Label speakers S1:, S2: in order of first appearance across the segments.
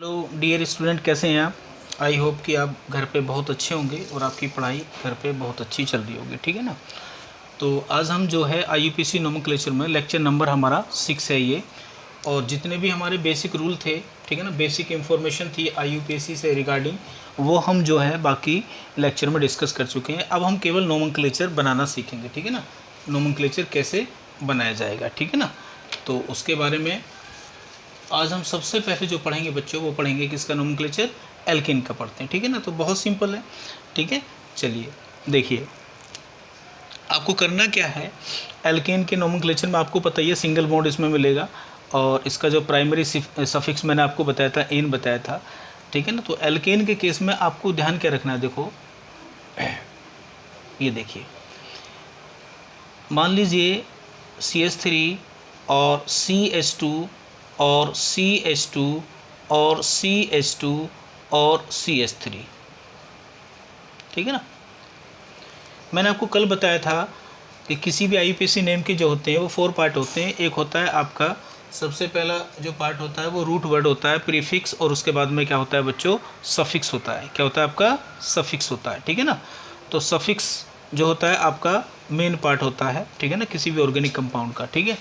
S1: Hello dear student, कैसे हैं आप। आई होप कि आप घर पे बहुत अच्छे होंगे और आपकी पढ़ाई घर पे बहुत अच्छी चल रही होगी, ठीक है ना। तो आज हम जो है IUPAC नोमेनक्लेचर में लेक्चर नंबर हमारा 6 है ये। और जितने भी हमारे बेसिक रूल थे, ठीक है ना, बेसिक इन्फॉर्मेशन थी IUPAC से रिगार्डिंग, वो हम जो है बाकी लेक्चर में डिस्कस कर चुके हैं। अब हम केवल नोमेनक्लेचर बनाना सीखेंगे, ठीक है ना। नोमेनक्लेचर कैसे बनाया जाएगा, ठीक है ना। तो उसके बारे में आज हम सबसे पहले जो पढ़ेंगे बच्चों, वो पढ़ेंगे किसका नोमेनक्लेचर, एल्केन का पढ़ते हैं, ठीक है ना। तो बहुत सिंपल है, ठीक है। चलिए देखिए, आपको करना क्या है। एल्केन के नोमेनक्लेचर में आपको पता ही है सिंगल बॉन्ड इसमें मिलेगा, और इसका जो प्राइमरी सफिक्स मैंने आपको बताया था, एन बताया था, ठीक है ना। तो एल्केन के केस में आपको ध्यान क्या रखना है, देखो ये देखिए, मान लीजिए CH3 और CH2 और CH2 और CH2 और CH3, ठीक है ना। मैंने आपको कल बताया था कि किसी भी IUPAC नेम के जो होते हैं वो 4 पार्ट होते हैं। एक होता है आपका, सबसे पहला जो पार्ट होता है वो रूट वर्ड होता है, प्रीफिक्स, और उसके बाद में क्या होता है बच्चों, सफिक्स होता है। क्या होता है आपका, सफिक्स होता है, ठीक है ना। तो सफिक्स जो होता है आपका मेन पार्ट होता है, ठीक है ना, किसी भी ऑर्गेनिक कंपाउंड का, ठीक है।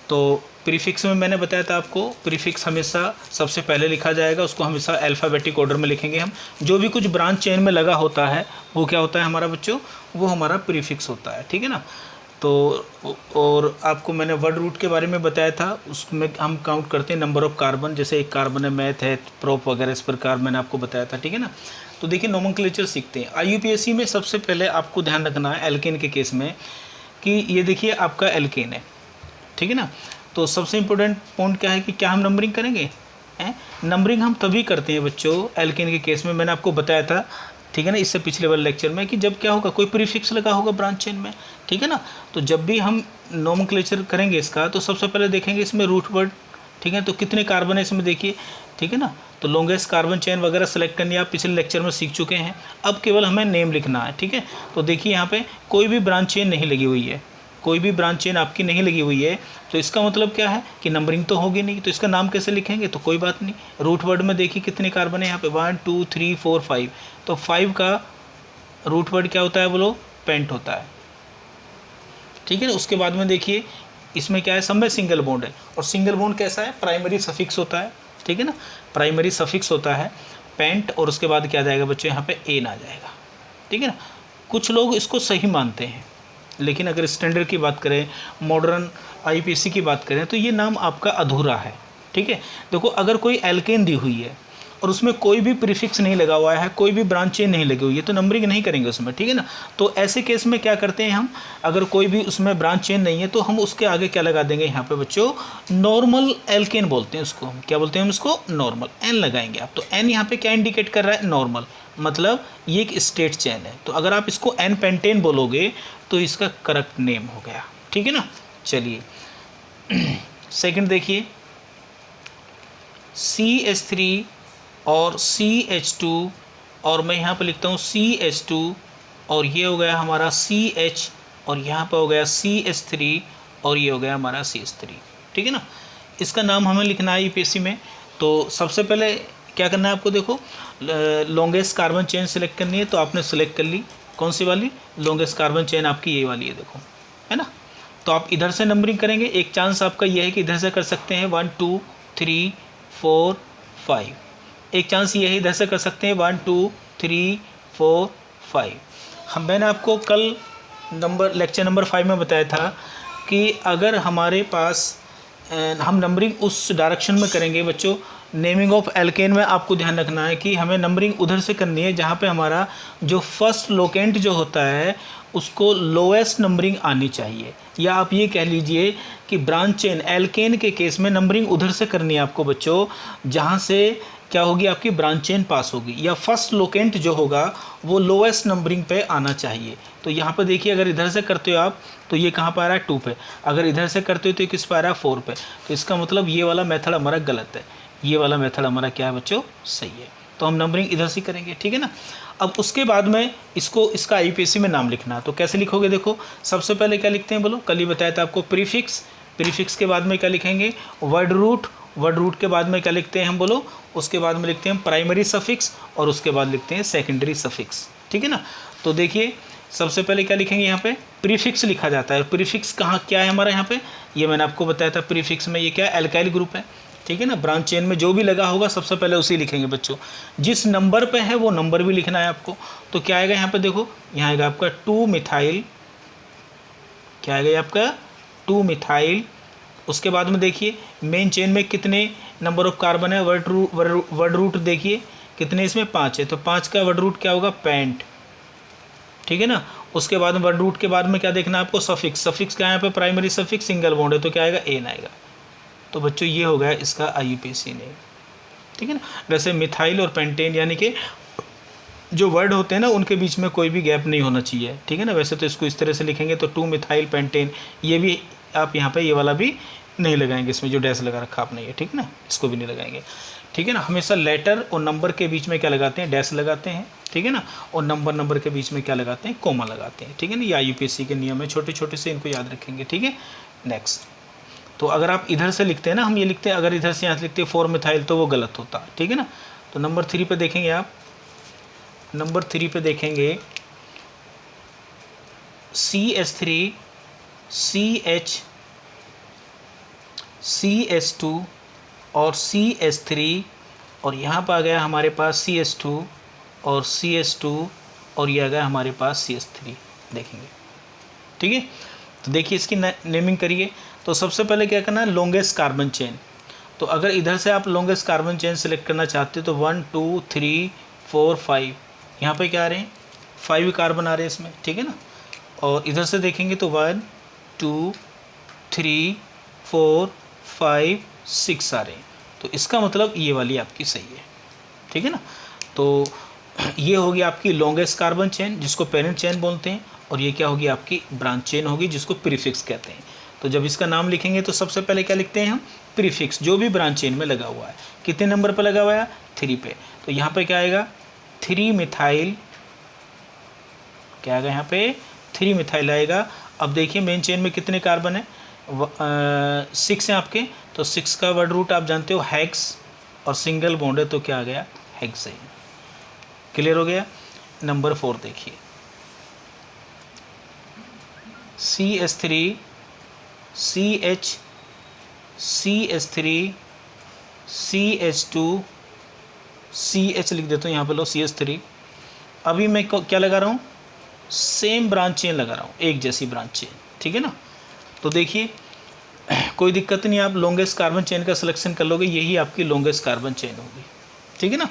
S1: तो प्रीफिक्स में मैंने बताया था आपको, प्रीफिक्स हमेशा सबसे पहले लिखा जाएगा, उसको हमेशा अल्फ़ाबेटिक ऑर्डर में लिखेंगे हम। जो भी कुछ ब्रांच चेन में लगा होता है वो क्या होता है हमारा बच्चों, वो हमारा प्रीफिक्स होता है, ठीक है ना। तो और आपको मैंने वर्ड रूट के बारे में बताया था, उसमें हम काउंट करते हैं नंबर ऑफ़ कार्बन, जैसे एक कार्बन है, मैथ है, प्रोप वगैरह, इस प्रकार मैंने आपको बताया था, ठीक है ना। तो देखिए नोमेनक्लेचर सीखते हैं। IUPAC में सबसे पहले आपको ध्यान रखना है एल्केन के केस में कि ये देखिए आपका एल्केन है, ठीक है ना। तो सबसे इम्पोर्टेंट पॉइंट क्या है कि क्या हम नंबरिंग करेंगे, नंबरिंग हम तभी करते हैं बच्चों एल्केन के केस में। मैंने आपको बताया था, ठीक है ना, इससे पिछले वाले लेक्चर में, कि जब क्या होगा, कोई प्रीफिक्स लगा होगा ब्रांच चेन में, ठीक है ना। तो जब भी हम नोमेनक्लेचर करेंगे इसका, तो सबसे पहले देखेंगे इसमें रूट वर्ड, ठीक है। तो कितने कार्बन है इसमें देखिए, ठीक है ना। तो लॉन्गेस्ट कार्बन चेन वगैरह सेलेक्ट करनी आप पिछले लेक्चर में सीख चुके हैं। अब केवल हमें नेम लिखना है, ठीक है। तो देखिए यहाँ पे कोई भी ब्रांच चेन नहीं लगी हुई है, कोई भी ब्रांच चेन आपकी नहीं लगी हुई है, तो इसका मतलब क्या है कि नंबरिंग तो होगी नहीं। तो इसका नाम कैसे लिखेंगे, तो कोई बात नहीं, रूट वर्ड में देखिए कितने कार्बन है यहाँ पे, 1 2 3 4 5। तो 5 का रूट वर्ड क्या होता है बोलो, पेंट होता है, ठीक है ना। उसके बाद में देखिए इसमें क्या है, सब में सिंगल बॉन्ड है, और सिंगल बॉन्ड कैसा है, प्राइमरी सफिक्स होता है, ठीक है ना। प्राइमरी सफिक्स होता है पेंट, और उसके बाद क्या आ जाएगा बच्चों, यहाँ पे एन आ जाएगा, ठीक है ना। कुछ लोग इसको सही मानते हैं, लेकिन अगर स्टैंडर्ड की बात करें, मॉडर्न IUPAC की बात करें, तो ये नाम आपका अधूरा है, ठीक है। देखो अगर कोई एल्केन दी हुई है और उसमें कोई भी प्रीफिक्स नहीं लगा हुआ है, कोई भी ब्रांच चेन नहीं लगी हुई है, तो नंबरिंग नहीं करेंगे उसमें, ठीक है ना। तो ऐसे केस में क्या करते हैं हम, अगर कोई भी उसमें ब्रांच चेन नहीं है, तो हम उसके आगे क्या लगा देंगे यहाँ पे बच्चों, नॉर्मल एल्केन बोलते हैं उसको, हम क्या बोलते हैं, हम इसको नॉर्मल एन लगाएंगे आप। तो एन यहाँ पे क्या इंडिकेट कर रहा है, नॉर्मल, मतलब ये एक स्टेट चेन है। तो अगर आप इसको एन पेंटेन बोलोगे तो इसका करेक्ट नेम हो गया, ठीक है ना। चलिए सेकंड देखिए, CH3 और CH2, और मैं यहाँ पर लिखता हूँ CH2, और ये हो गया हमारा CH, और यहाँ पर हो गया CH3, और ये हो गया हमारा CH3, ठीक है ना। इसका नाम हमें लिखना है IUPAC में। तो सबसे पहले क्या करना है आपको, देखो लॉन्गेस्ट कार्बन चेन सेलेक्ट करनी है, तो आपने सेलेक्ट कर ली, कौन सी वाली, लॉन्गेस्ट कार्बन चेन आपकी ये वाली है, देखो, है ना। तो आप इधर से नंबरिंग करेंगे, एक चांस आपका ये है कि इधर से कर सकते हैं 1 2 3 4 5, एक चांस ये है इधर से कर सकते हैं 1 2 3 4 5। मैंने आपको कल लेक्चर नंबर 5 में बताया था कि अगर हमारे पास हम नंबरिंग उस डायरेक्शन में करेंगे बच्चों, नेमिंग ऑफ एल्केन में आपको ध्यान रखना है कि हमें नंबरिंग उधर से करनी है जहाँ पे हमारा जो फर्स्ट लोकेंट जो होता है उसको लोएस्ट नंबरिंग आनी चाहिए। या आप ये कह लीजिए कि ब्रांच चेन एल्केन के केस में नंबरिंग उधर से करनी है आपको बच्चों, जहाँ से क्या होगी, आपकी ब्रांच चेन पास होगी, या फर्स्ट लोकेंट जो होगा वो लोएस्ट नंबरिंग पे आना चाहिए। तो यहाँ पर देखिए, अगर इधर से करते हो आप तो ये कहाँ पर आ रहा है, 2 पे, अगर इधर से करते हो तो ये किस पर आ रहा है, 4 पे। तो इसका मतलब ये वाला मेथड हमारा गलत है, ये वाला मेथड हमारा क्या है बच्चों, सही है। तो हम नंबरिंग इधर से करेंगे, ठीक है ना। अब उसके बाद में इसका IUPAC में नाम लिखना है, तो कैसे लिखोगे, देखो सबसे पहले क्या लिखते हैं बोलो, कल ही बताया था आपको, प्रीफिक्स, प्रीफिक्स के बाद में क्या लिखेंगे, वर्ड रूट, वर्ड रूट के बाद में क्या लिखते हैं हम, बोलो, उसके बाद में लिखते हैं प्राइमरी सफिक्स और उसके बाद लिखते हैं सेकेंडरी सफिक्स, ठीक है ना। तो देखिए सबसे पहले क्या लिखेंगे, यहाँ पे प्रीफिक्स लिखा जाता है। प्रीफिक्स कहाँ क्या है हमारा यहाँ पे, ये मैंने आपको बताया था। प्रीफिक्स में ये क्या है, एल्काइल ग्रुप है, ठीक है ना। ब्रांच चेन में जो भी लगा होगा सबसे पहले उसी लिखेंगे बच्चों। जिस नंबर पे है वो नंबर भी लिखना है आपको। तो क्या आएगा यहाँ पे, देखो यहाँ आएगा आपका 2 मिथाइल, क्या आएगा आपका 2 मिथाइल। उसके बाद में देखिए मेन चेन में कितने नंबर ऑफ कार्बन है, वर्ड रूट देखिए कितने, इसमें 5 है, तो 5 का वर्ड रूट क्या होगा, पेंट, ठीक है ना। उसके बाद में वर्ड रूट के बाद में क्या देखना है आपको, सफिक्स। सफिक्स क्या है यहाँ पे, प्राइमरी सफिक्स सिंगल बॉन्ड है, तो क्या आएगा, एन आएगा। तो बच्चों ये हो गया इसका IUPAC नेम, ठीक है ना। वैसे मिथाइल और पेंटेन यानी कि जो वर्ड होते हैं ना उनके बीच में कोई भी गैप नहीं होना चाहिए, ठीक है ना। वैसे तो इसको इस तरह से लिखेंगे तो 2 मिथाइल पेंटेन, ये भी आप यहाँ पे ये वाला भी नहीं लगाएंगे, इसमें जो डैश लगा रखा आपने ये, ठीक है ना, इसको भी नहीं लगाएंगे, ठीक है ना। हमेशा लेटर और नंबर के बीच में क्या लगाते हैं, डैश लगाते हैं, ठीक है ना। और नंबर के बीच में क्या लगाते हैं, कोमा लगाते हैं, ठीक है ना। ये IUPAC के नियम है, छोटे छोटे से, इनको याद रखेंगे, ठीक है। नेक्स्ट, तो अगर आप इधर से लिखते हैं ना, हम ये लिखते हैं, अगर इधर से यहाँ से लिखते हैं 4 मिथाइल तो वो गलत होता, ठीक है ना। तो नंबर 3 पे देखेंगे आप, नंबर 3 पे देखेंगे CH3 CH2 और CH3, और यहाँ पर आ गया हमारे पास CH2 और CH2, और ये आ गया हमारे पास CH3, देखेंगे, ठीक है। तो देखिए इसकी नेमिंग करिए। तो सबसे पहले क्या करना है, लॉन्गेस्ट कार्बन चेन। तो अगर इधर से आप लॉन्गेस्ट कार्बन चेन सेलेक्ट करना चाहते हो तो 1 2 3 4 5, यहाँ पे क्या आ रहे हैं, 5 कार्बन आ रहे हैं इसमें, ठीक है ना। और इधर से देखेंगे तो 1 2 3 4 5 6 आ रहे हैं। तो इसका मतलब ये वाली आपकी सही है, ठीक है ना। तो ये होगी आपकी लॉन्गेस्ट कार्बन चेन जिसको पेरेंट चेन बोलते हैं, और ये क्या होगी आपकी ब्रांच चेन होगी जिसको प्रीफिक्स कहते हैं। तो जब इसका नाम लिखेंगे तो सबसे पहले क्या लिखते हैं हम, प्रीफिक्स, जो भी ब्रांच चेन में लगा हुआ है। कितने नंबर पर लगा हुआ है, 3 पे। तो यहाँ पे क्या आएगा, 3 मिथाइल, क्या आएगा यहाँ पे, 3 मिथाइल आएगा। अब देखिए मेन चेन में कितने कार्बन है, 6 हैं आपके, तो 6 का वर्ड रूट आप जानते हो हेक्स, और सिंगल बॉन्ड है तो क्या आ गया, हेक्सेन। क्लियर हो गया। नंबर 4 देखिए, CH3 CH3 CH2 CH लिख देता हूँ यहाँ पे, लो CH3। अभी मैं क्या लगा रहा हूँ, सेम ब्रांच चेन लगा रहा हूँ, एक जैसी ब्रांच चेन, ठीक है ना। तो देखिए कोई दिक्कत नहीं, आप लॉन्गेस्ट कार्बन चेन का सिलेक्शन कर लोगे, यही आपकी लॉन्गेस्ट कार्बन चेन होगी, ठीक है ना।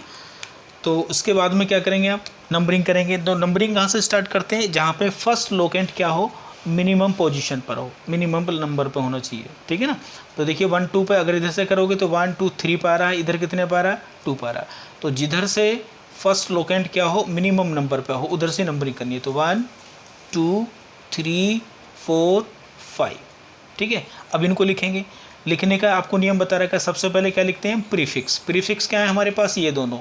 S1: तो उसके बाद में क्या करेंगे आप, नंबरिंग करेंगे। तो नंबरिंग कहाँ से स्टार्ट करते हैं, जहाँ पे फर्स्ट लोकेंट क्या हो, मिनिमम पोजीशन पर हो, मिनिमम नंबर पर होना चाहिए, ठीक है ना। तो देखिए 1 2 पे अगर इधर से करोगे तो 1 2 3 पे आ रहा है, इधर कितने पे आ रहा है, 2 पे आ रहा है। तो जिधर से फर्स्ट लोकेंट क्या हो, मिनिमम नंबर पे हो, उधर से नंबरिंग करनी है। तो 1 2 3 4 5, ठीक है। अब इनको लिखेंगे। लिखने का आपको नियम बता रखा है, सबसे पहले क्या लिखते हैं, प्रीफिक्स। प्रीफिक्स क्या है हमारे पास, ये दोनों,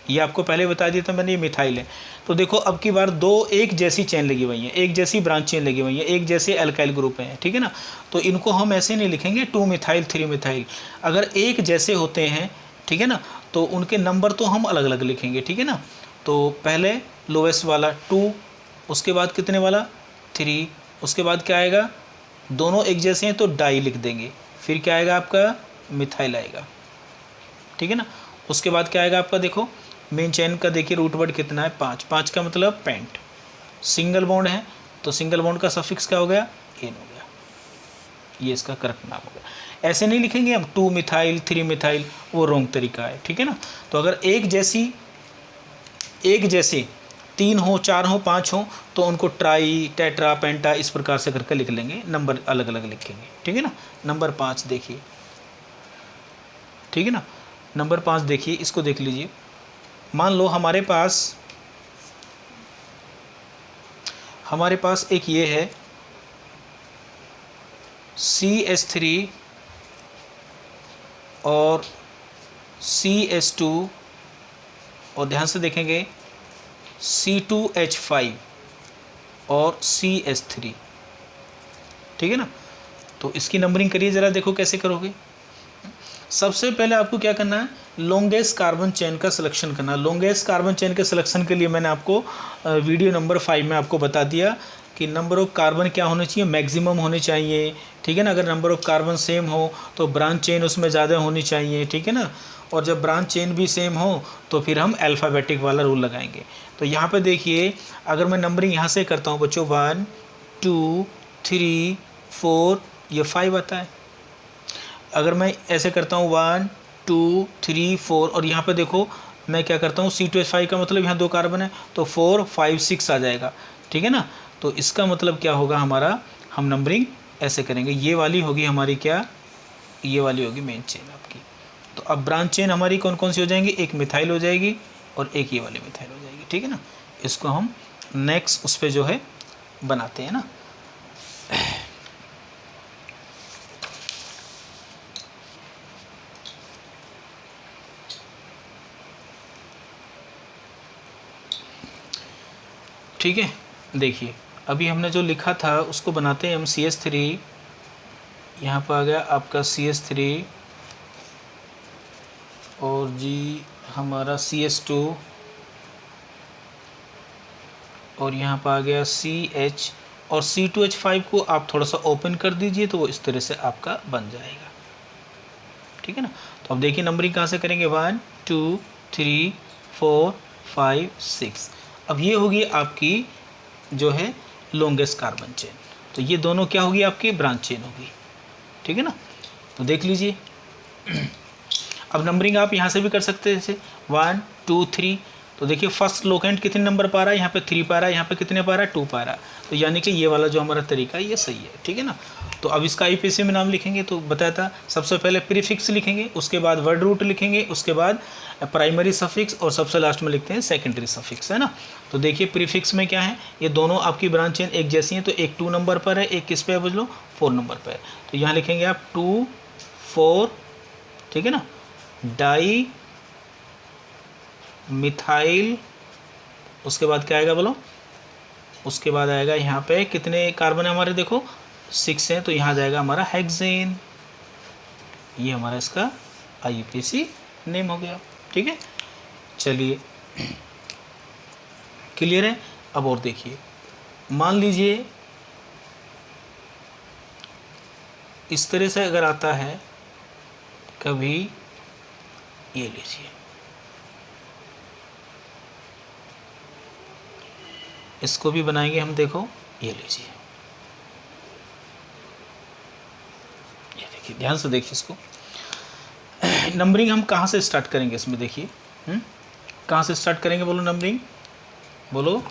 S1: ये आपको पहले बता दिया था मैंने, ये मिथाइल है। तो देखो अब की बार 2 एक जैसी चेन लगी हुई हैं, एक जैसी ब्रांच चेन लगी हुई है, एक जैसे अल्काइल ग्रुप हैं, ठीक है ना। तो इनको हम ऐसे नहीं लिखेंगे 2 मिथाइल 3 मिथाइल, अगर एक जैसे होते हैं, ठीक है ना, तो उनके नंबर तो हम अलग अलग लिखेंगे, ठीक है ना। तो पहले लोवेस्ट वाला 2, उसके बाद कितने वाला 3, उसके बाद क्या आएगा, दोनों एक जैसे हैं तो डाई लिख देंगे, फिर क्या आएगा आपका, मिथाइल आएगा, ठीक है ना। उसके बाद क्या आएगा आपका, देखो मेन चेन का देखिए रूट वर्ड कितना है, 5, 5 का मतलब पेंट। सिंगल बॉन्ड है तो सिंगल बॉन्ड का सफिक्स क्या हो गया, एन हो गया, ये इसका करेक्ट नाम हो गया। ऐसे नहीं लिखेंगे हम 2 मिथाइल 3 मिथाइल, वो रॉन्ग तरीका है, ठीक है ना। तो अगर एक जैसे 3 हो 4 हो 5 हो तो उनको ट्राई टेट्रा पेंटा इस प्रकार से करके लिख लेंगे, नंबर अलग अलग लिखेंगे, ठीक है ना। नंबर 5 देखिए, ठीक है ना। नंबर 5 देखिए, इसको देख लीजिए। मान लो हमारे पास एक ये है CH3 और CH2, और ध्यान से देखेंगे C2H5 और CH3, ठीक है ना। तो इसकी नंबरिंग करिए ज़रा, देखो कैसे करोगे। सबसे पहले आपको क्या करना है, लॉन्गेस्ट कार्बन चेन का सिलेक्शन करना है। लॉन्गेस्ट कार्बन चेन के सिलेक्शन के लिए मैंने आपको वीडियो नंबर 5 में आपको बता दिया कि नंबर ऑफ कार्बन क्या होने चाहिए, मैक्सिमम होने चाहिए, ठीक है ना। अगर नंबर ऑफ कार्बन सेम हो तो ब्रांच चेन उसमें ज़्यादा होनी चाहिए, ठीक है ना। और जब ब्रांच चेन भी सेम हो तो फिर हम अल्फ़ाबेटिक वाला रूल लगाएंगे। तो यहाँ पे देखिए, अगर मैं नंबरिंग यहाँ से करता हूँ बच्चों, 1 2 3 4, ये 5 आता है। अगर मैं ऐसे करता हूँ 1 2 3 4, और यहाँ पे देखो मैं क्या करता हूँ, C2H5 का मतलब यहाँ 2 कार्बन है तो 4 5 6 आ जाएगा, ठीक है ना। तो इसका मतलब क्या होगा हमारा, हम नंबरिंग ऐसे करेंगे। ये वाली होगी हमारी क्या, ये वाली होगी मेन चेन आपकी। तो अब ब्रांच चेन हमारी कौन कौन सी हो जाएंगी, एक मिथाइल हो जाएगी और एक ये वाली मिथाइल हो जाएगी, ठीक है ना। इसको हम नेक्स्ट उस पर जो है बनाते हैं ना। ठीक है, देखिए अभी हमने जो लिखा था उसको बनाते हैं हम। CH3 यहाँ पर आ गया आपका CH3, और जी हमारा CH2, और यहाँ पर आ गया CH, और C2H5 को आप थोड़ा सा ओपन कर दीजिए तो वो इस तरह से आपका बन जाएगा, ठीक है ना। तो अब देखिए नंबरिंग कहाँ से करेंगे, 1 2 3 4 5 6। अब ये होगी आपकी जो है लॉन्गेस्ट कार्बन चेन। तो ये दोनों क्या होगी, आपकी ब्रांच चेन होगी, ठीक है ना। तो देख लीजिए अब नंबरिंग आप यहाँ से भी कर सकते हैं, जैसे 1 2 3। तो देखिए फर्स्ट लोकेंट कितने नंबर पा रहा है, यहाँ पे 3 पा रहा है, यहाँ पे कितने पा रहा है, 2 पा रहा है। तो यानी कि ये वाला जो हमारा तरीका है ये सही है, ठीक है ना। तो अब इसका IPC में नाम लिखेंगे तो बताया था, सबसे पहले प्रीफिक्स लिखेंगे, उसके बाद वर्ड रूट लिखेंगे, उसके बाद प्राइमरी सफिक्स, और सबसे लास्ट में लिखते हैं सेकेंडरी सफिक्स, है ना। तो देखिए प्रीफिक्स में क्या है, ये दोनों आपकी ब्रांच चेन एक जैसी हैं। तो एक 2 नंबर पर है, एक किस पे है बुझ लो, 4 नंबर पर है। तो यहाँ लिखेंगे आप 2 4, ठीक है ना, डाई मिथाइल, उसके बाद क्या आएगा बोलो, उसके बाद आएगा यहाँ पे कितने कार्बन है हमारे, देखो 6 हैं, तो यहाँ जाएगा हमारा हेक्सेन। ये हमारा इसका IUPAC नेम हो गया, ठीक है। चलिए क्लियर है। अब और देखिए, मान लीजिए इस तरह से अगर आता है कभी, ये लीजिए, इसको भी बनाएंगे हम, देखो ये लीजिए, ये देखिए ध्यान से देखिए इसको। नंबरिंग हम कहाँ से स्टार्ट करेंगे इसमें, देखिए कहाँ से स्टार्ट करेंगे बोलो, नंबरिंग बोलो।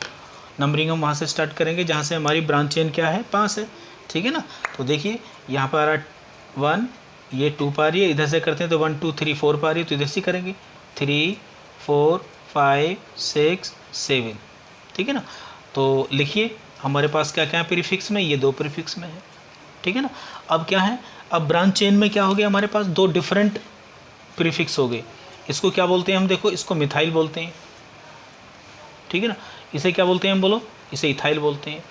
S1: नंबरिंग हम वहाँ से स्टार्ट करेंगे जहाँ से हमारी ब्रांच चेन क्या है, 5 है, ठीक है ना। तो देखिए यहाँ पर आ रहा 1, ये 2 पा रही है, इधर से करते हैं तो 1 2 3 4 पा रही है, तो इधर से करेंगे 3 4 5 6 7, ठीक है ना। तो लिखिए हमारे पास क्या क्या है प्रीफिक्स में, ये 2 प्रीफिक्स में है, ठीक है ना। अब क्या है, अब ब्रांच चेन में क्या हो गया, हमारे पास 2 डिफरेंट प्रीफिक्स हो गए। इसको क्या बोलते हैं हम, देखो इसको मिथाइल बोलते हैं, ठीक है ना। इसे क्या बोलते हैं हम, बोलो, इसे इथाइल बोलते हैं।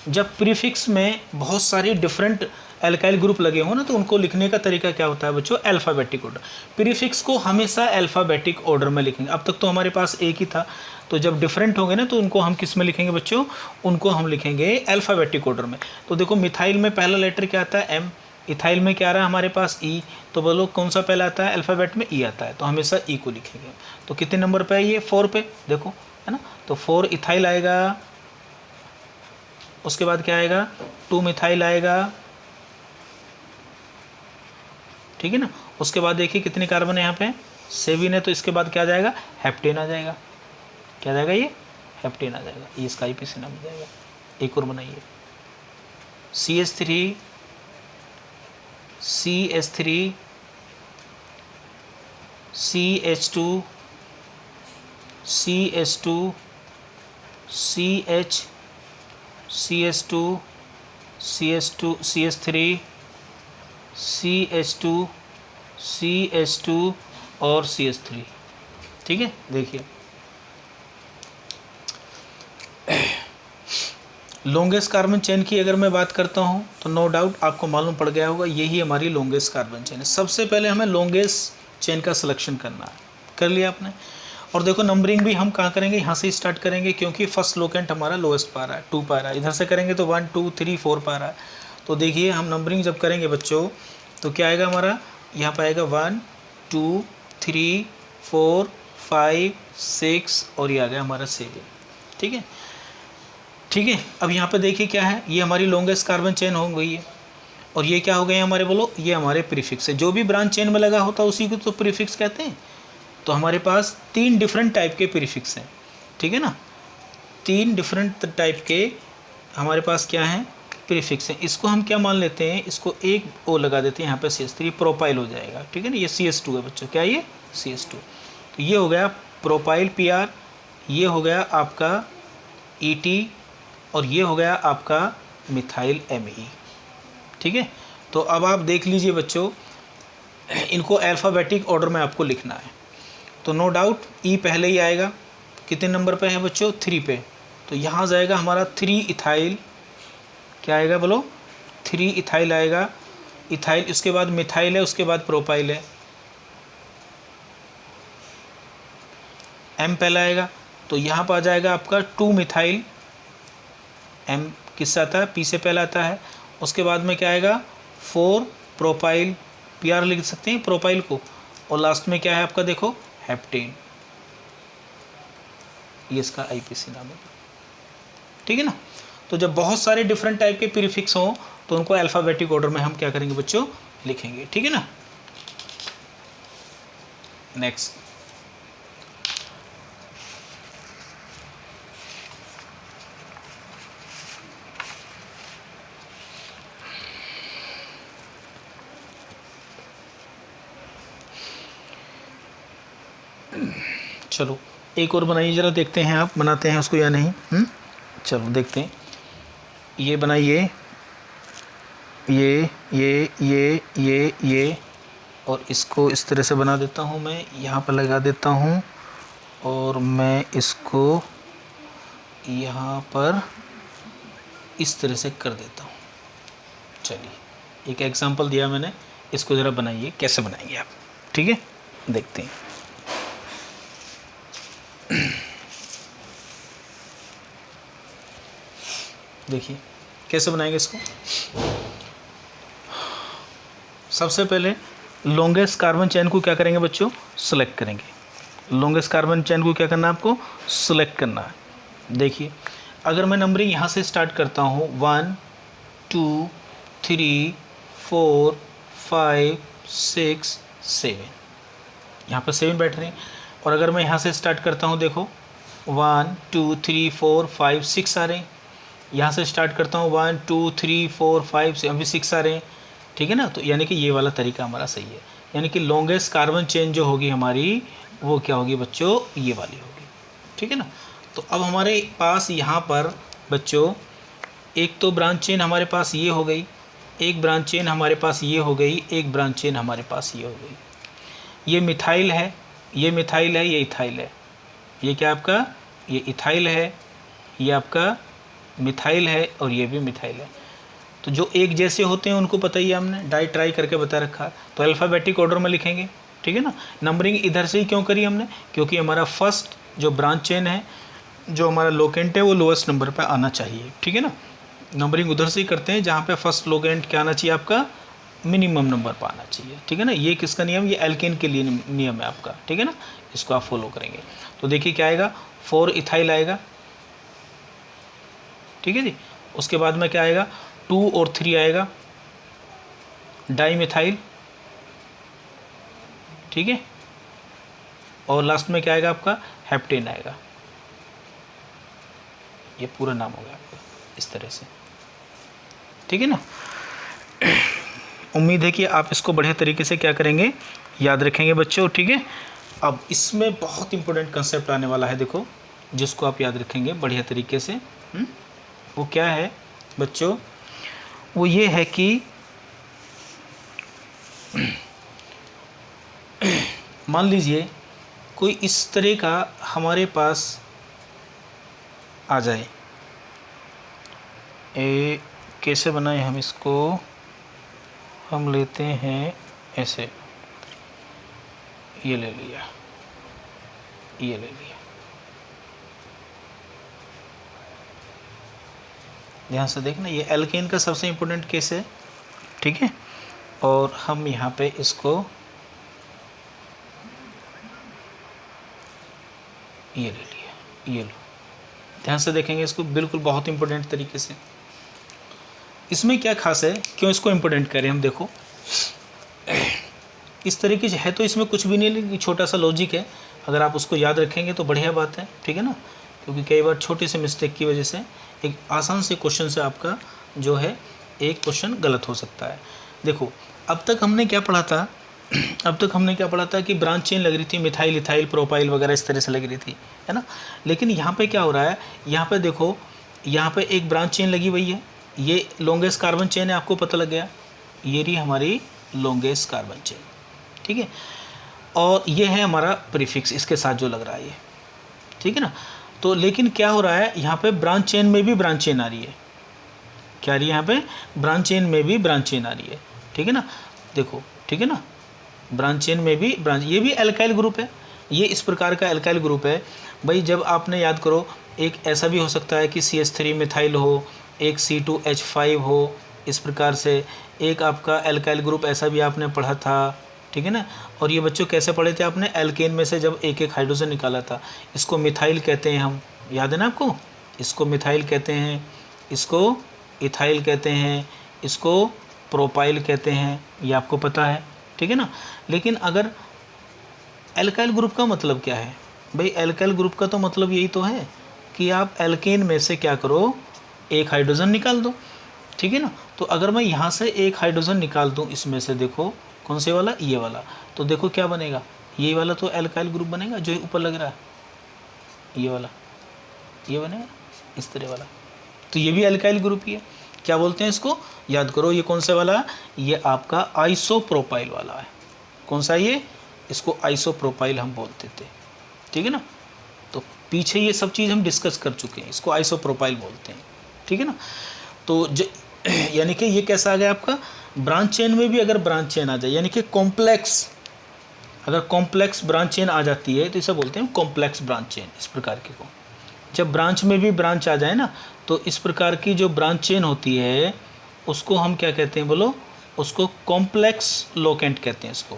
S1: जब प्रीफिक्स में बहुत सारे डिफरेंट एल्काइल ग्रुप लगे हो ना, तो उनको लिखने का तरीका क्या होता है बच्चों, अल्फ़ाबेटिक ऑर्डर। प्रीफिक्स को हमेशा अल्फ़ाबेटिक ऑर्डर में लिखेंगे। अब तक तो हमारे पास एक ही था, तो जब डिफरेंट होंगे ना तो उनको हम किस में लिखेंगे बच्चों, उनको हम लिखेंगे अल्फ़ाबेटिक ऑर्डर में। तो देखो मिथाइल में पहला लेटर क्या आता है, M। इथाइल में क्या आ रहा है हमारे पास, E। तो बोलो कौन सा पहला आता है, अल्फ़ाबेट में E आता है, तो हमेशा E को लिखेंगे। तो कितने नंबर पे है ये, 4 पे, देखो है ना। तो 4 इथाइल आएगा, उसके बाद क्या आएगा, 2 मिथाइल आएगा, ठीक है ना। उसके बाद देखिए कितने कार्बन है यहाँ पे, 7 है, तो इसके बाद क्या आ जाएगा, हेप्टेन आ जाएगा। क्या आ जाएगा, ये हेप्टेन आ जाएगा, ये इसका IPC नाम आ जाएगा। एक और बनाइए, CH3 CH3 CH2 CH2 CH CH2 CH2 CH3 CH2 CH2 और CH3, ठीक है। देखिए लॉन्गेस्ट कार्बन चेन की अगर मैं बात करता हूँ तो नो डाउट आपको मालूम पड़ गया होगा, यही हमारी लॉन्गेस्ट कार्बन चेन है। सबसे पहले हमें लॉन्गेस्ट चेन का सिलेक्शन करना है, कर लिया आपने। और देखो नंबरिंग भी हम कहाँ करेंगे, यहाँ से स्टार्ट करेंगे, क्योंकि फर्स्ट लोकेंट हमारा लोएस्ट पा रहा है, 2 पा रहा है। इधर से करेंगे तो 1 2 3 4 पा रहा है। तो देखिए हम नंबरिंग जब करेंगे बच्चों तो क्या आएगा हमारा, यहाँ पर आएगा 1 2 3 4 5 6 और ये आ गया हमारा 7। ठीक है, ठीक है। अब यहाँ पे देखिए क्या है, ये हमारी लॉन्गेस्ट कार्बन चेन हो गई है। और ये क्या हो गए हमारे, बोलो, ये हमारे प्रीफिक्स है। जो भी ब्रांच चेन में लगा होता है उसी को तो प्रीफिक्स कहते हैं। तो हमारे पास 3 डिफरेंट टाइप के प्रीफिक्स हैं, ठीक है ना। 3 डिफरेंट टाइप के हमारे पास क्या हैं, प्रीफिक्स हैं। इसको हम क्या मान लेते हैं, इसको एक ओ लगा देते हैं यहाँ पे CH3, प्रोपाइल हो जाएगा, ठीक है ना। ये CH2 है बच्चों, क्या ये CH2। तो ये हो गया प्रोपाइल PR, ये हो गया आपका ET और ये हो गया आपका मिथाइल ME, ठीक है। तो अब आप देख लीजिए बच्चों, इनको अल्फ़ाबेटिक ऑर्डर में आपको लिखना है। तो नो डाउट E पहले ही आएगा, कितने नंबर पे है बच्चों, 3 पे। तो यहाँ जाएगा हमारा 3 इथाइल, क्या आएगा बोलो, 3 इथाइल आएगा, इथाइल। उसके बाद मिथाइल है, उसके बाद प्रोपाइल है, M पहला आएगा। तो यहाँ पर आ जाएगा आपका 2 मिथाइल, M किससे आता है, P से पहला आता है। उसके बाद में क्या आएगा 4 प्रोपाइल, PR लिख सकते हैं प्रोपाइल को। और लास्ट में क्या है आपका, देखो हेप्टेन, ये इसका IPC नाम है, ठीक है ना। तो जब बहुत सारे डिफरेंट टाइप के प्रीफिक्स हों तो उनको अल्फ़ाबेटिक ऑर्डर में हम क्या करेंगे बच्चों, लिखेंगे, ठीक है ना। नेक्स्ट, चलो एक और बनाइए जरा, देखते हैं आप बनाते हैं उसको या नहीं। चलो देखते हैं, ये बनाइए, ये और इसको इस तरह से बना देता हूँ मैं, यहाँ पर लगा देता हूँ और मैं इसको यहाँ पर इस तरह से कर देता हूँ। चलिए एक एग्जांपल दिया मैंने, इसको ज़रा बनाइए, कैसे बनाएंगे आप, ठीक है, देखते हैं। देखिए कैसे बनाएंगे इसको। सबसे पहले लॉन्गेस्ट कार्बन चेन को क्या करेंगे बच्चों, सेलेक्ट करेंगे। लॉन्गेस्ट कार्बन चेन को क्या करना है आपको, सेलेक्ट करना है। देखिए अगर मैं नंबरिंग यहाँ से स्टार्ट करता हूँ 1 2 3 4 5 6 7, यहाँ पर 7 बैठ रहे हैं। और अगर मैं यहाँ से स्टार्ट करता हूँ, देखो 1 2 3 4 5 6 आ रहे हैं। यहाँ से स्टार्ट करता हूँ 1 2 3 4 5 से अभी 6 आ रहे हैं, ठीक है ना। तो यानी कि ये वाला तरीका हमारा सही है, यानी कि लॉन्गेस्ट कार्बन चेन जो होगी हमारी वो क्या होगी बच्चों, ये वाली होगी, ठीक है ना। तो अब हमारे पास यहाँ पर बच्चों एक तो ब्रांच चेन हमारे पास ये हो गई, एक ब्रांच चेन हमारे पास ये हो गई, एक ब्रांच चेन हमारे पास ये हो गई। ये मिथाइल है, ये मिथाइल है, ये इथाइल है, ये क्या आपका, ये इथाइल है, ये आपका मिथाइल है और ये भी मिथाइल है। तो जो एक जैसे होते हैं उनको पता ही है, हमने डाई ट्राई करके बता रखा। तो अल्फ़ाबेटिक ऑर्डर में लिखेंगे, ठीक है ना। नंबरिंग इधर से ही क्यों करी हमने, क्योंकि हमारा फर्स्ट जो ब्रांच चेन है, जो हमारा लोकेंट है वो लोएस्ट नंबर पे आना चाहिए, ठीक है ना। नंबरिंग उधर से ही करते हैं जहाँ पे फर्स्ट लोकेंट क्या आना चाहिए आपका, मिनिमम नंबर पर आना चाहिए, ठीक है ना। ये किसका नियम, ये एल्केन के लिए नियम है आपका, ठीक है ना। इसको आप फॉलो करेंगे। तो देखिए क्या आएगा, 4 इथाइल आएगा, ठीक है जी। उसके बाद में क्या आएगा, 2 और 3 आएगा, डाई मिथाइल, ठीक है। और लास्ट में क्या आएगा आपका, हेप्टेन आएगा। ये पूरा नाम हो गया आपका इस तरह से, ठीक है ना। उम्मीद है कि आप इसको बढ़िया तरीके से क्या करेंगे, याद रखेंगे बच्चों, ठीक है। अब इसमें बहुत इंपॉर्टेंट कंसेप्ट आने वाला है, देखो, जिसको आप याद रखेंगे बढ़िया तरीके से। वो क्या है बच्चों, वो ये है कि मान लीजिए कोई इस तरह का हमारे पास आ जाए, कैसे बनाए हम इसको, हम लेते हैं ऐसे, ये ले लिया, ये ले लिया, ध्यान से देखना ये एल्केन का सबसे इम्पोर्टेंट केस है, ठीक है। और हम यहाँ पे इसको ये ले लिया, ये लो, ध्यान से देखेंगे इसको बिल्कुल बहुत इंपॉर्टेंट तरीके से। इसमें क्या खास है, क्यों इसको इम्पोर्टेंट करें हम, देखो इस तरीके से है तो इसमें कुछ भी नहीं, लेकिन छोटा सा लॉजिक है, अगर आप उसको याद रखेंगे तो बढ़िया बात है, ठीक है ना। क्योंकि कई बार छोटे से मिस्टेक की वजह से एक आसान से क्वेश्चन से आपका जो है एक क्वेश्चन गलत हो सकता है। देखो अब तक हमने क्या पढ़ा था, अब तक हमने क्या पढ़ा था कि ब्रांच चेन लग रही थी, मिथाइल इथाइल प्रोपाइल वगैरह इस तरह से लग रही थी, है ना। लेकिन यहाँ पे क्या हो रहा है, यहाँ पे देखो, यहाँ पे एक ब्रांच चेन लगी हुई है, ये लॉन्गेस्ट कार्बन चेन है, आपको पता लग गया, ये रही हमारी लॉन्गेस्ट कार्बन चेन, ठीक है। और ये है हमारा प्रीफिक्स इसके साथ जो लग रहा है ये, ठीक है ना। तो लेकिन क्या हो रहा है, यहाँ पे ब्रांच चेन में भी ब्रांच चेन आ रही है, क्या आ रही है, यहाँ पे ब्रांच चेन में भी ब्रांच चेन आ रही है, ठीक है ना। देखो ठीक है ना, ब्रांच चेन में भी ब्रांच, ये भी एल्काइल ग्रुप है, ये इस प्रकार का एल्काइल ग्रुप है भाई। जब आपने याद करो, एक ऐसा भी हो सकता है कि CH3 मिथाइल हो, एक C2H5 हो, इस प्रकार से एक आपका एल्काइल ग्रुप ऐसा भी आपने पढ़ा था, ठीक है ना। और ये बच्चों कैसे पढ़े थे आपने, एल्केन में से जब एक एक हाइड्रोजन निकाला था, इसको मिथाइल कहते हैं हम, याद है ना आपको, इसको मिथाइल कहते हैं, इसको इथाइल कहते हैं, इसको प्रोपाइल कहते हैं, ये आपको पता है, ठीक है ना। लेकिन अगर एल्काइल ग्रुप का मतलब क्या है भाई, एल्काइल ग्रुप का तो मतलब यही तो है कि आप एल्केन में से क्या करो, एक हाइड्रोजन निकाल दो, ठीक है ना। तो अगर मैं यहाँ से एक हाइड्रोजन निकाल दूँ इसमें से, देखो कौन से वाला, ये वाला, तो देखो क्या बनेगा, ये वाला तो एल्काइल ग्रुप बनेगा जो ऊपर लग रहा है, ये वाला, ये बनेगा इस तरह वाला, तो ये भी एल्काइल ग्रुप ही है। क्या बोलते हैं इसको, याद करो, ये कौन से वाला है, ये आपका आइसोप्रोपाइल वाला है। कौन सा ये, इसको आइसोप्रोपाइल हम बोलते थे, ठीक है ना। तो पीछे ये सब चीज़ हम डिस्कस कर चुके हैं, इसको आइसोप्रोपाइल बोलते हैं, ठीक है ना। तो यानी कि ये कैसा आ गया आपका, ब्रांच चेन में भी अगर ब्रांच चेन आ जाए, यानी कि कॉम्प्लेक्स, अगर कॉम्प्लेक्स ब्रांच चेन आ जाती है तो इसे बोलते हैं कॉम्प्लेक्स ब्रांच चेन, इस प्रकार के को। जब ब्रांच में भी ब्रांच आ जाए ना, तो इस प्रकार की जो ब्रांच चेन होती है उसको हम क्या कहते हैं बोलो, उसको कॉम्प्लेक्स लोकेंट कहते हैं, इसको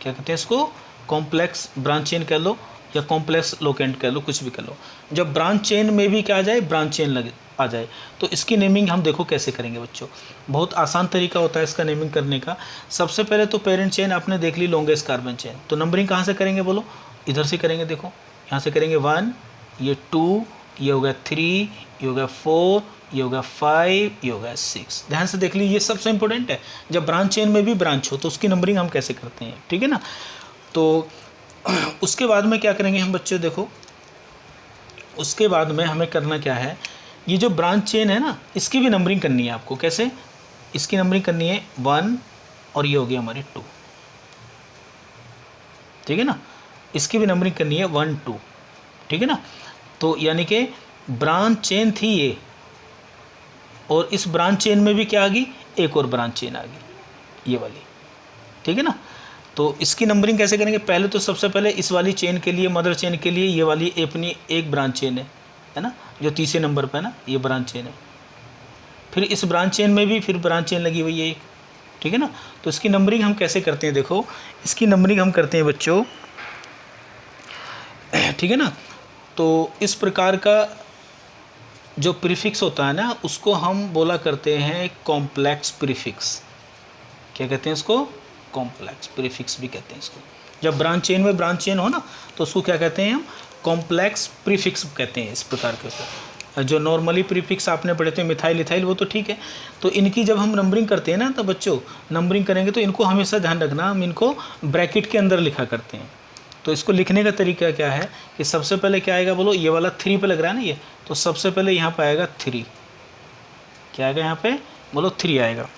S1: क्या कहते हैं, इसको कॉम्प्लेक्स ब्रांच चेन कह लो या कॉम्प्लेक्स लोकेंट कह लो, कुछ भी कह लो। जब ब्रांच चेन में भी क्या आ जाए, ब्रांच चेन लगे आ जाए, तो इसकी नेमिंग हम देखो कैसे करेंगे बच्चों। बहुत आसान तरीका होता है इसका नेमिंग करने का। सबसे पहले तो पेरेंट चेन आपने देख ली, लॉन्गेस्ट कार्बन चेन, तो नंबरिंग कहाँ से करेंगे बोलो, इधर से करेंगे, देखो यहाँ से करेंगे 1, ये 2, ये हो गया 3, ये हो गया 4, ये हो गया 5, ये हो गया 6। ध्यान से देख ली, ये सबसे इंपॉर्टेंट है। जब ब्रांच चेन में भी ब्रांच हो तो उसकी नंबरिंग हम कैसे करते हैं, ठीक है ना। तो उसके बाद में क्या करेंगे हम बच्चों, देखो उसके बाद में हमें करना क्या है, ये जो ब्रांच चेन है ना, इसकी भी नंबरिंग करनी है आपको। कैसे, इसकी नंबरिंग करनी है 1 और ये हो गई हमारी 2, ठीक है ना। इसकी भी नंबरिंग करनी है 1 2, ठीक है ना। तो यानी कि ब्रांच चेन थी ये, और इस ब्रांच चेन में भी क्या आ गई, एक और ब्रांच चेन आ गई, ये वाली, ठीक है ना। तो इसकी नंबरिंग कैसे करेंगे, पहले तो सबसे पहले इस वाली चेन के लिए, मदर चेन के लिए ये वाली अपनी एक ब्रांच चेन है ना, जो तीसरे नंबर पे है ना, ये ब्रांच चेन है। फिर इस ब्रांच चेन में भी फिर ब्रांच चेन लगी हुई है एक, ठीक है ना। तो इसकी नंबरिंग हम कैसे करते हैं, देखो इसकी नंबरिंग हम करते हैं बच्चों, ठीक है ना। तो इस प्रकार का जो प्रीफिक्स होता है ना, उसको हम बोला करते हैं कॉम्प्लेक्स प्रीफिक्स। क्या कहते हैं इसको, कॉम्प्लेक्स प्रीफिक्स भी कहते हैं इसको। जब ब्रांच चेन में ब्रांच चेन हो ना, तो उसको क्या कहते हैं हम, कॉम्प्लेक्स प्रीफिक्स कहते हैं इस प्रकार के। जो नॉर्मली प्रीफिक्स आपने पढ़े थे मिथाइल इथाइल, वो तो ठीक है। तो इनकी जब हम नंबरिंग करते हैं ना, तो बच्चों नंबरिंग करेंगे तो इनको हमेशा ध्यान रखना, हम इनको ब्रैकेट के अंदर लिखा करते हैं। तो इसको लिखने का तरीका क्या है कि सबसे पहले क्या आएगा बोलो, ये वाला 3 पे लग रहा है ना ये, तो सबसे पहले यहाँ पे आएगा 3, क्या आएगा यहाँ पे बोलो 3 आएगा।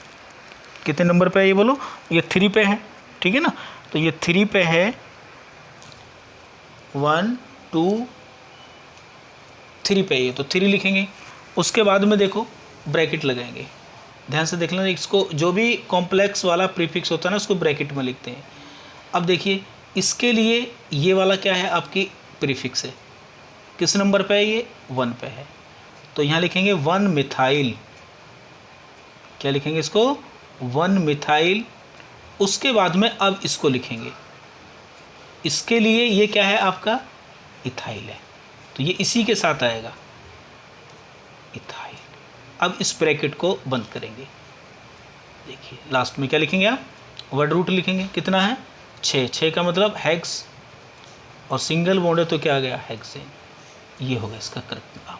S1: कितने नंबर पे है ये बोलो, ये 3 पे है, ठीक है ना। तो ये 3 पे है, 1 2 3 पे ये, तो 3 लिखेंगे। उसके बाद में देखो ब्रैकेट लगाएंगे, ध्यान से देख लेना, इसको जो भी कॉम्प्लेक्स वाला प्रीफिक्स होता है ना उसको ब्रैकेट में लिखते हैं। अब देखिए इसके लिए ये वाला क्या है, आपकी प्रीफिक्स है, किस नंबर पे है ये, 1 पे है, तो यहाँ लिखेंगे 1 मिथाइल, क्या लिखेंगे इसको, 1 मिथाइल। उसके बाद में अब इसको लिखेंगे, इसके लिए ये क्या है आपका, इथाइल है, तो ये इसी के साथ आएगा इथाइल। अब इस ब्रैकेट को बंद करेंगे, देखिए लास्ट में क्या लिखेंगे आप, वर्ड रूट लिखेंगे, कितना है 6 का मतलब हेक्स, और सिंगल बॉन्ड है तो क्या आ गया, हेक्सेन। ये होगा इसका करेक्ट नाम,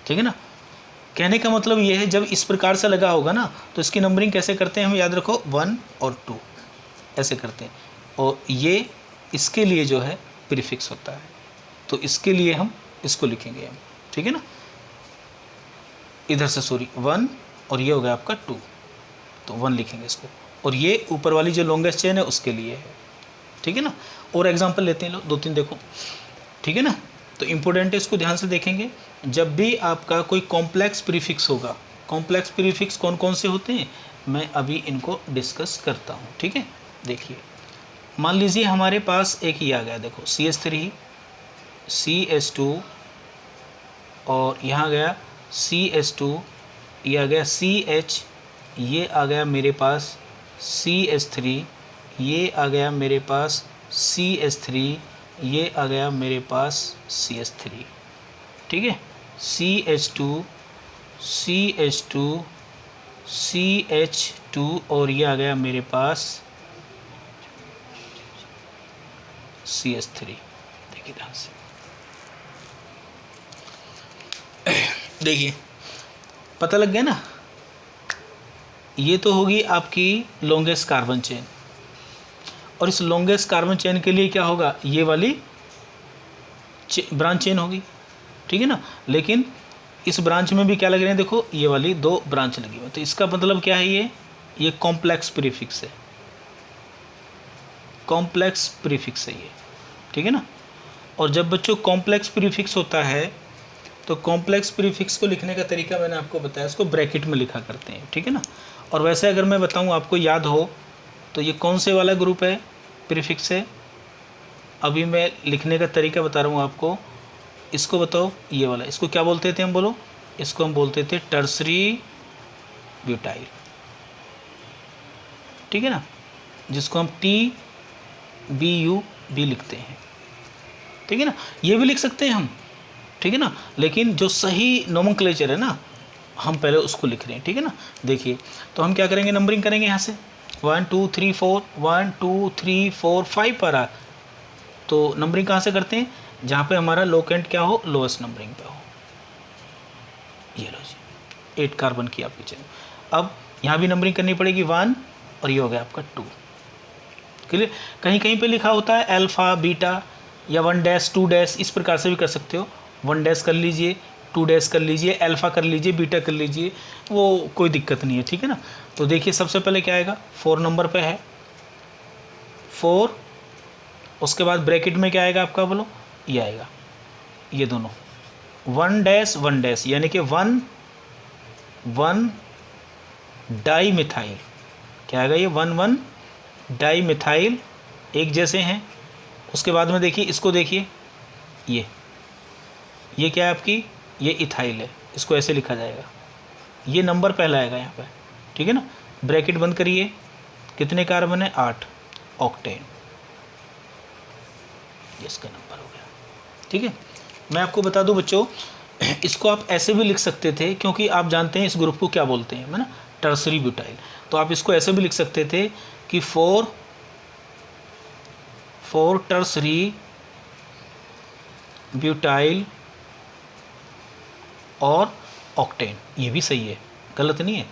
S1: ठीक है ना। कहने का मतलब ये है जब इस प्रकार से लगा होगा ना तो इसकी नंबरिंग कैसे करते हैं हम, याद रखो 1 और 2 ऐसे करते हैं, और ये इसके लिए जो है प्रीफिक्स होता है, तो इसके लिए हम इसको लिखेंगे हम, ठीक है ना, इधर से सॉरी 1 और ये हो गया आपका 2, तो 1 लिखेंगे इसको, और ये ऊपर वाली जो लॉन्गेस्ट चेन है उसके लिए है, ठीक है ना। और एग्जांपल लेते हैं, लो 2-3 देखो, ठीक है ना। तो इम्पोर्टेंट है, इसको ध्यान से देखेंगे। जब भी आपका कोई कॉम्प्लेक्स प्रीफिक्स होगा, कॉम्प्लेक्स प्रीफिक्स कौन कौन से होते हैं मैं अभी इनको डिस्कस करता हूँ, ठीक है। देखिए मान लीजिए हमारे पास एक ये आ गया, देखो CH3 CH2, और यहाँ गया CH2, ये आ गया CH, ये आ गया मेरे पास CH3, ये आ गया मेरे पास CH3, ये आ गया मेरे पास CH3, ठीक है, CH2 CH2 CH2, और ये आ गया मेरे पास CH3। देखिए ध्यान से, देखिए पता लग गया ना, ये तो होगी आपकी लॉन्गेस्ट कार्बन चेन, और इस लॉन्गेस्ट कार्बन चेन के लिए क्या होगा, ये वाली ब्रांच चेन होगी, ठीक है ना। लेकिन इस ब्रांच में भी क्या लग रहे हैं, देखो ये वाली 2 ब्रांच लगी हुई, तो इसका मतलब क्या है, ये कॉम्प्लेक्स प्रीफिक्स है, कॉम्प्लेक्स प्रीफिक्स है ये, ठीक है ना। और जब बच्चों कॉम्प्लेक्स प्रीफिक्स होता है तो कॉम्प्लेक्स प्रीफिक्स को लिखने का तरीका मैंने आपको बताया, इसको ब्रैकेट में लिखा करते हैं, ठीक है ना। और वैसे अगर मैं बताऊं आपको याद हो तो ये कौन से वाला ग्रुप है, प्रीफिक्स है, अभी मैं लिखने का तरीका बता रहा हूँ आपको, इसको बताओ, ये वाला, इसको क्या बोलते थे हम, बोलो, इसको हम बोलते थे टर्सरी ब्यूटाइल, ठीक है ना, जिसको हम TBU भी लिखते हैं, ठीक है ना, ये भी लिख सकते हैं हम, ठीक है ना। लेकिन जो सही नोमेनक्लेचर है ना, हम पहले उसको लिख रहे हैं, ठीक है ना। देखिए तो हम क्या करेंगे, नंबरिंग करेंगे यहाँ से 1 2 3 4 1 2 3 4 5 पर आ, तो नंबरिंग कहाँ से करते हैं, जहाँ पे हमारा लोकेंट क्या हो, लोएस्ट नंबरिंग पे हो। ये लो जी 8 कार्बन की आपकी चेन। अब यहाँ भी नंबरिंग करनी पड़ेगी 1, और ये हो गया आपका 2, क्लियर। कहीं कहीं पे लिखा होता है अल्फ़ा बीटा या 1 डैश 2 डैश, इस प्रकार से भी कर सकते हो, 1 डैश कर लीजिए, 2 डैश कर लीजिए, अल्फ़ा कर लीजिए, बीटा कर लीजिए, वो कोई दिक्कत नहीं है, ठीक है ना। तो देखिए सबसे पहले क्या आएगा, 4 नंबर पे है 4, उसके बाद ब्रैकेट में क्या आएगा आपका, बोलो, ये आएगा, ये दोनों 1 डैश यानी कि 1 डाई मिथाइल, क्या आएगा ये 1 डाई मिथाइल, एक जैसे हैं। उसके बाद में देखिए, इसको देखिए, ये क्या है आपकी, ये इथाइल है, इसको ऐसे लिखा जाएगा, ये नंबर पहला आएगा यहाँ पे, ठीक है ना। ब्रैकेट बंद करिए, कितने कार्बन है, 8, ऑक्टेन, ये इसका नंबर हो गया, ठीक है। मैं आपको बता दूं बच्चों, इसको आप ऐसे भी लिख सकते थे, क्योंकि आप जानते हैं इस ग्रुप को क्या बोलते हैं, है ना, टर्सरी ब्यूटाइल। तो आप इसको ऐसे भी लिख सकते थे कि 4 टर्सरी ब्यूटाइल और ऑक्टेन, ये भी सही है, गलत नहीं है।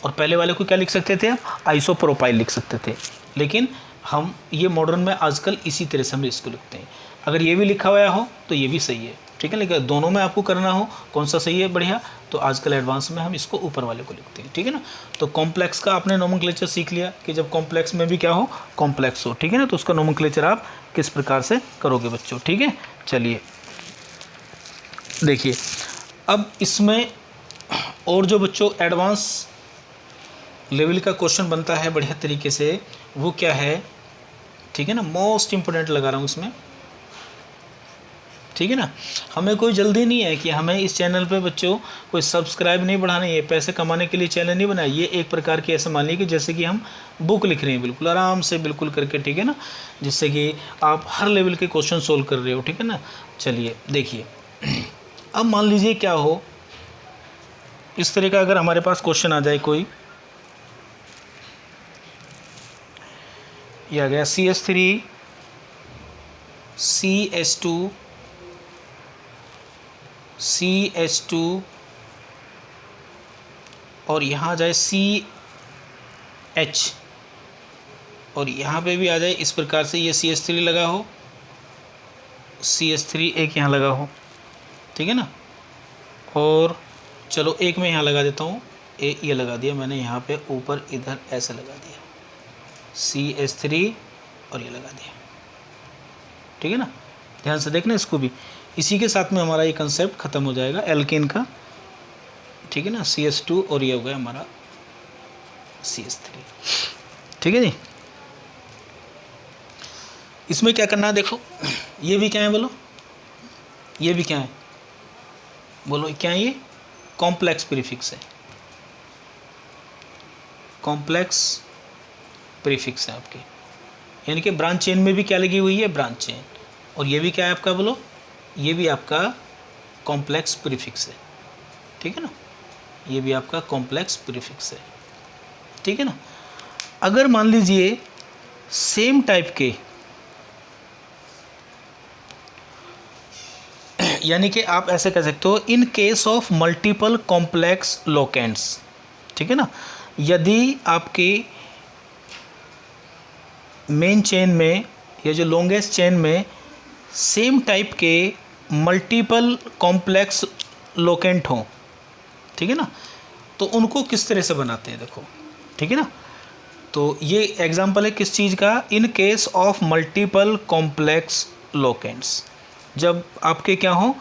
S1: और पहले वाले को क्या लिख सकते थे, आइसोप्रोपाइल लिख सकते थे, लेकिन हम ये मॉडर्न में आजकल इसी तरह से हम इसको लिखते हैं। अगर ये भी लिखा हुआ हो तो ये भी सही है, ठीक है। लेकिन दोनों में आपको करना हो कौन सा सही है बढ़िया, तो आजकल एडवांस में हम इसको ऊपर वाले को लिखते हैं, ठीक है ना। तो कॉम्प्लेक्स का आपने नोमेनक्लेचर सीख लिया कि जब कॉम्प्लेक्स में भी क्या हो, कॉम्प्लेक्स हो, ठीक है ना, तो उसका नोमेनक्लेचर आप किस प्रकार से करोगे बच्चों, ठीक है। चलिए देखिए अब इसमें और जो बच्चों एडवांस लेवल का क्वेश्चन बनता है बढ़िया तरीके से, वो क्या है, ठीक है ना, मोस्ट इम्पोर्टेंट लगा रहा हूँ इसमें, ठीक है ना। हमें कोई जल्दी नहीं है कि हमें इस चैनल पे बच्चों कोई सब्सक्राइब नहीं बढ़ाना है, पैसे कमाने के लिए चैनल नहीं बनाया। ये एक प्रकार की ऐसे मान लीजिए कि जैसे कि हम बुक लिख रहे हैं, बिल्कुल आराम से बिल्कुल करके, ठीक है ना, जिससे कि आप हर लेवल के क्वेश्चन सोल्व कर रहे हो, ठीक है ना। चलिए देखिए, अब मान लीजिए क्या हो, इस तरह का अगर हमारे पास क्वेश्चन आ जाए कोई, ये आ गया CH3 CH2 CH2 और यहाँ आ जाए CH, और यहाँ पे भी आ जाए इस प्रकार से, ये CH3 लगा हो, CH3 एक यहाँ लगा हो, ठीक है ना, और चलो एक मैं यहाँ लगा देता हूँ, ये लगा दिया मैंने यहाँ पे ऊपर, इधर ऐसे लगा दिया CH3 और ये लगा दिया, ठीक है ना। ध्यान से देखना इसको भी, इसी के साथ में हमारा ये कंसेप्ट खत्म हो जाएगा एल्केन का, ठीक है ना। CH2 और ये हो गया हमारा CH3, ठीक है जी। इसमें क्या करना है, देखो ये भी क्या है बोलो, ये भी क्या है बोलो, क्या है ये, कॉम्प्लेक्स प्रीफिक्स है, कॉम्प्लेक्स प्रीफिक्स है आपके, यानी कि ब्रांच चेन में भी क्या लगी हुई है, ब्रांच चेन, और ये भी क्या है आपका बोलो, ये भी आपका कॉम्प्लेक्स प्रीफिक्स है, ठीक है ना, ये भी आपका कॉम्प्लेक्स प्रीफिक्स है, ठीक है ना। अगर मान लीजिए सेम टाइप के, यानी कि आप ऐसे कह सकते हो, in case of multiple complex locants, ठीक है ना, यदि आपके मेन चेन में या जो लॉन्गेस्ट चेन में सेम टाइप के मल्टीपल कॉम्प्लेक्स लोकेंट हों, ठीक है ना, तो उनको किस तरह से बनाते हैं देखो, ठीक है ना। तो ये एग्जांपल है किस चीज़ का, in case of multiple complex locants, जब आपके क्या हो,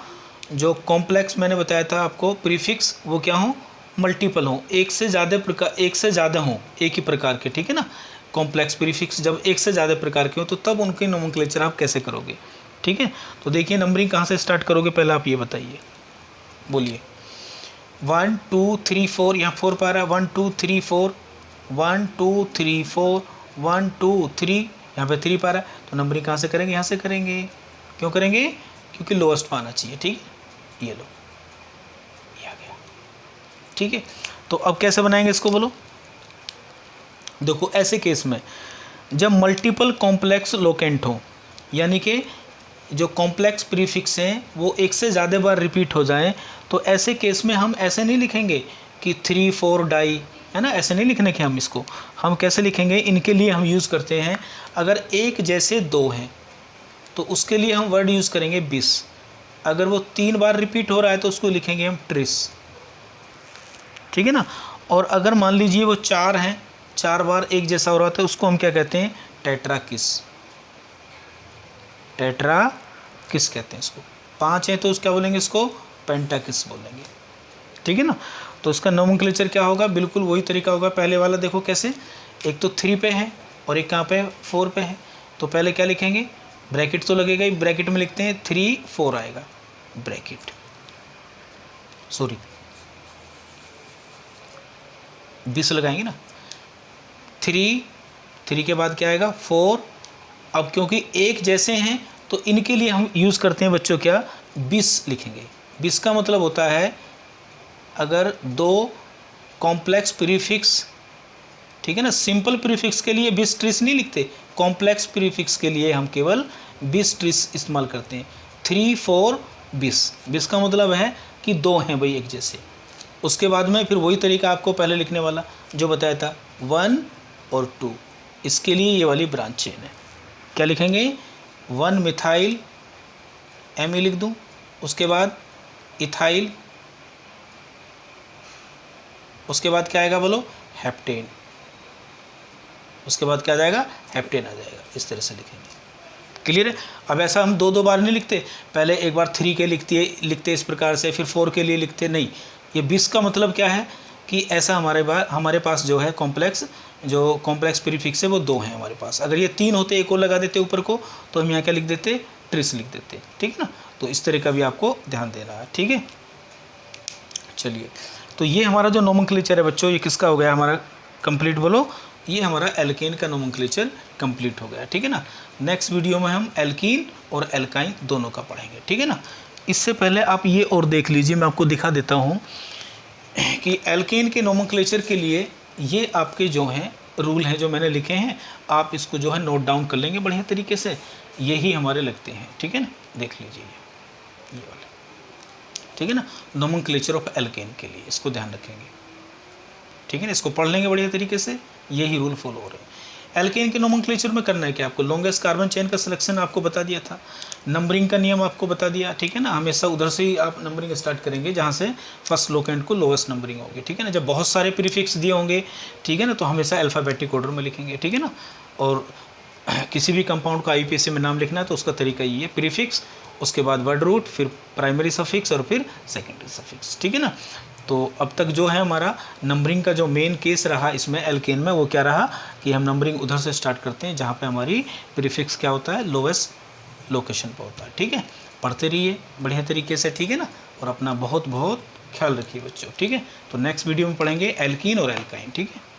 S1: जो कॉम्प्लेक्स मैंने बताया था आपको प्रीफिक्स, वो क्या हो, मल्टीपल हो, एक से ज़्यादा प्रकार, एक से ज़्यादा हो एक ही प्रकार के, ठीक है ना। कॉम्प्लेक्स प्रीफिक्स जब एक से ज़्यादा प्रकार के हो तो तब उनकी नोमेनक्लेचर आप कैसे करोगे, ठीक है। तो देखिए नंबरिंग कहाँ से स्टार्ट करोगे, पहले आप ये बताइए, बोलिए। 1 2 3 4, यहाँ 4 पा रहा है, 1 2 3 4, 1 2 3 4, 1 2 3, यहाँ पे 3 पा रहा है, तो नंबरिंग कहाँ से करेंगे, यहाँ से करेंगे। क्यों करेंगे, क्योंकि लोएस्ट पाना चाहिए, ठीक है। ये लो, ये आ गया, ठीक है। तो अब कैसे बनाएंगे इसको बोलो, देखो ऐसे केस में जब मल्टीपल कॉम्प्लेक्स लोकेंट हो, यानी कि जो कॉम्प्लेक्स प्रीफिक्स हैं वो एक से ज़्यादा बार रिपीट हो जाएं, तो ऐसे केस में हम ऐसे नहीं लिखेंगे कि 3 4 डाई, है ना, ऐसे नहीं लिखने के, हम इसको हम कैसे लिखेंगे, इनके लिए हम यूज़ करते हैं, अगर एक जैसे दो हैं तो उसके लिए हम वर्ड यूज़ करेंगे 20, अगर वो 3 बार रिपीट हो रहा है तो उसको लिखेंगे हम ट्रिस, ठीक है ना। और अगर मान लीजिए वो 4 हैं, 4 बार एक जैसा हो रहा था, उसको हम क्या कहते हैं, टेट्राकिस, टेट्राकिस कहते हैं इसको। 5 हैं तो उसका बोलेंगे, इसको पेंटाकिस बोलेंगे, ठीक है ना। तो उसका नोमेनक्लेचर क्या होगा, बिल्कुल वही तरीका होगा, पहले वाला देखो कैसे, एक तो 3 पे है और एक कहाँ पे है, 4 पे है, तो पहले क्या लिखेंगे, ब्रैकेट तो लगेगा ही, ब्रैकेट में लिखते हैं 3 4 आएगा, ब्रैकेट, सॉरी 20 लगाएंगे ना, 3 के बाद क्या आएगा 4, अब क्योंकि एक जैसे हैं तो इनके लिए हम यूज़ करते हैं बच्चों क्या, 20 लिखेंगे। 20 का मतलब होता है अगर दो कॉम्प्लेक्स प्रीफिक्स, ठीक है ना, सिंपल प्रीफिक्स के लिए 20 ट्रिस नहीं लिखते, कॉम्प्लेक्स प्रीफिक्स के लिए हम केवल 20 ट्रिस इस्तेमाल करते हैं। 3 4 20, 20 का मतलब है कि दो हैं भाई एक जैसे। उसके बाद में फिर वही तरीका आपको पहले लिखने वाला जो बताया था, 1 और 2, इसके लिए ये वाली ब्रांच चेन है, क्या लिखेंगे, 1 मिथाइल एम लिख दूँ, उसके बाद इथाइल, उसके बाद क्या आएगा बोलो, हेप्टेन, उसके बाद क्या आ जाएगा, हेप्टेन आ जाएगा, इस तरह से लिखेंगे, क्लियर है। अब ऐसा हम दो बार नहीं लिखते, पहले एक बार 3 के लिखते इस प्रकार से, फिर 4 के लिए लिखते, नहीं। ये 20 का मतलब क्या है कि ऐसा हमारे पास जो है कॉम्प्लेक्स प्रीफिक्स है वो 2 हैं हमारे पास। अगर ये 3 होते, एक और लगा देते ऊपर को, तो हम यहाँ क्या लिख देते, ट्रिस लिख देते, ठीक है ना। तो इस तरह का भी आपको ध्यान देना है, ठीक है। चलिए, तो ये हमारा जो नोमेनक्लेचर है बच्चों, ये किसका हो गया हमारा कंप्लीट, बोलो। ये हमारा एल्केन का नोमेनक्लेचर कंप्लीट हो गया, ठीक है ना। नेक्स्ट वीडियो में हम एल्कीन और एल्काइन दोनों का पढ़ेंगे, ठीक है ना। इससे पहले आप ये और देख लीजिए, मैं आपको दिखा देता हूँ कि एल्केन के नोमेनक्लेचर के लिए ये आपके जो हैं रूल हैं जो मैंने लिखे हैं, आप इसको जो है नोट डाउन कर लेंगे बढ़िया तरीके से। यही हमारे लगते हैं, ठीक है ना, देख लीजिए ये वाले, ठीक है ना। नोमेनक्लेचर ऑफ एल्केन के लिए इसको ध्यान रखेंगे, ठीक है ना। इसको पढ़ लेंगे बढ़िया तरीके से, यही रूल फॉलो हो रहे हैं। एल्केन के नोमेनक्लेचर में करना है कि आपको लॉन्गेस्ट कार्बन चेन का सिलेक्शन आपको बता दिया था, नंबरिंग का नियम आपको बता दिया, ठीक है ना। हमेशा उधर से ही आप नंबरिंग स्टार्ट करेंगे जहाँ से फर्स्ट लोकेंट को लोवेस्ट नंबरिंग होगी, ठीक है ना। जब बहुत सारे प्रीफिक्स दिए होंगे, ठीक है ना, तो हमेशा अल्फ़ाबेटिक ऑर्डर में लिखेंगे, ठीक है ना। और किसी भी कंपाउंड का IUPAC में नाम लिखना है तो उसका तरीका ये है, प्रीफिक्स, उसके बाद वर्ड रूट, फिर प्राइमरी सफिक्स और फिर सेकेंडरी सफिक्स, ठीक है ना। तो अब तक जो है हमारा नंबरिंग का जो मेन केस रहा इसमें एल्केन में, वो क्या रहा कि हम नंबरिंग उधर से स्टार्ट करते हैं जहाँ पे हमारी प्रीफिक्स क्या होता है, लोवेस्ट लोकेशन पर होता है, ठीक है। पढ़ते रहिए बढ़िया तरीके से, ठीक है ना, और अपना बहुत बहुत ख्याल रखिए बच्चों, ठीक है। तो नेक्स्ट वीडियो में पढ़ेंगे एल्कीन और एल्काइन, ठीक है।